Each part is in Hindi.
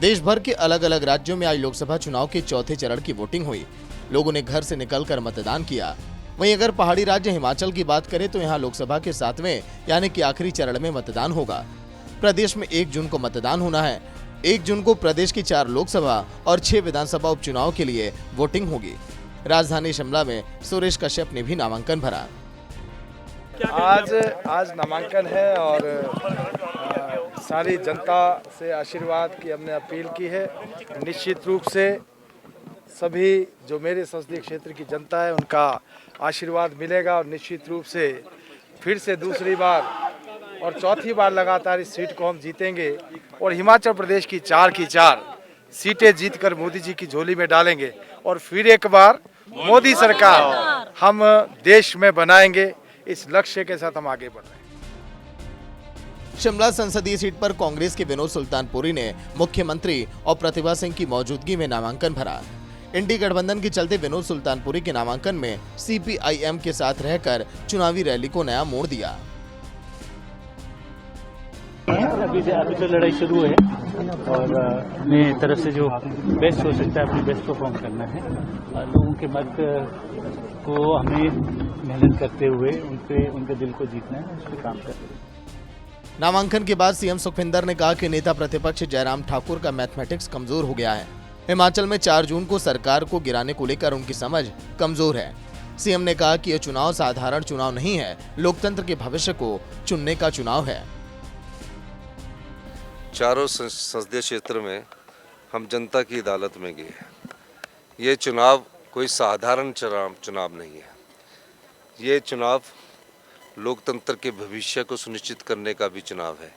देश भर के अलग अलग राज्यों में आज लोकसभा चुनाव के चौथे चरण की वोटिंग हुई। लोगों ने घर से निकलकर मतदान किया। वहीं अगर पहाड़ी राज्य हिमाचल की बात करें तो यहाँ लोकसभा के 7वें यानी कि आखिरी चरण में मतदान होगा। प्रदेश में 1 जून को मतदान होना है। 1 जून को प्रदेश की 4 लोकसभा और 6 विधानसभा उपचुनाव के लिए वोटिंग होगी। राजधानी शिमला में सुरेश कश्यप ने भी नामांकन भरा। आज नामांकन है और सारी जनता से आशीर्वाद की हमने अपील की है। निश्चित रूप से सभी जो मेरे संसदीय क्षेत्र की जनता है उनका आशीर्वाद मिलेगा और निश्चित रूप से फिर से दूसरी बार और चौथी बार लगातार इस सीट को हम जीतेंगे और हिमाचल प्रदेश की 4 सीटें जीतकर मोदी जी की झोली में डालेंगे और फिर एक बार मोदी सरकार हम देश में बनाएंगे। इस लक्ष्य के साथ हम आगे बढ़ रहे हैं। शिमला संसदीय सीट पर कांग्रेस के विनोद सुल्तानपुरी ने मुख्यमंत्री और प्रतिभा सिंह की मौजूदगी में नामांकन भरा। इंडी गठबंधन के चलते विनोद सुल्तानपुरी के नामांकन में सीपीआईएम के साथ रहकर चुनावी रैली को नया मोड़ दिया। अभी तो लड़ाई शुरू है और अपने तरफ से जो बेस्ट हो सकता है अपनी बेस्ट परफॉर्म करना है। लोगों के मत को हमें मेहनत करते हुए उनके दिल को जीतना है, उस पर काम कर रहे हैं। नामांकन के बाद सीएम सुखविंदर ने कहा कि नेता प्रतिपक्ष जयराम ठाकुर का मैथमेटिक्स कमजोर हो गया है। हिमाचल में 4 जून को सरकार को गिराने को लेकर उनकी समझ कमजोर है। सीएम ने कहा कि यह चुनाव साधारण चुनाव नहीं है, लोकतंत्र के भविष्य को चुनने का चुनाव है। चारों संसदीय क्षेत्र में हम जनता की अदालत में गए हैं। ये चुनाव कोई साधारण चुनाव नहीं है। ये चुनाव लोकतंत्र के भविष्य को सुनिश्चित करने का भी चुनाव है।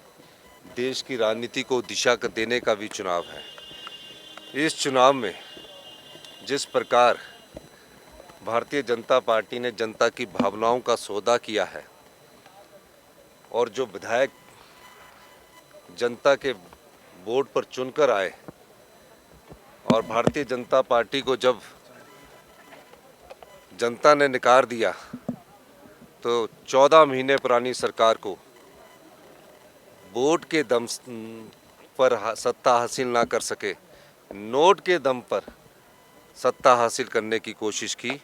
देश की राजनीति को दिशा देने का भी चुनाव है। इस चुनाव में जिस प्रकार भारतीय जनता पार्टी ने जनता की भावनाओं का सौदा किया है और जो विधायक जनता के वोट पर चुनकर आए और भारतीय जनता पार्टी को जब जनता ने नकार दिया तो 14 महीने पुरानी सरकार को वोट के दम पर सत्ता हासिल ना कर सके, नोट के दम पर सत्ता हासिल करने की कोशिश की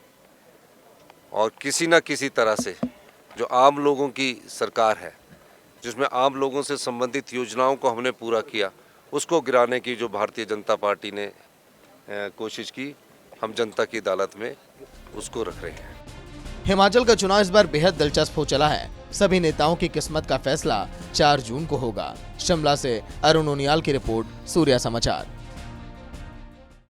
और किसी न किसी तरह से जो आम लोगों की सरकार है, जिसमें आम लोगों से संबंधित योजनाओं को हमने पूरा किया, उसको गिराने की जो भारतीय जनता पार्टी ने कोशिश की, हम जनता की अदालत में उसको रख रहे हैं। हिमाचल का चुनाव इस बार बेहद दिलचस्प हो चला है। सभी नेताओं की किस्मत का फैसला 4 जून को होगा। शिमला से अरुण उनियाल की रिपोर्ट, सूर्या समाचार।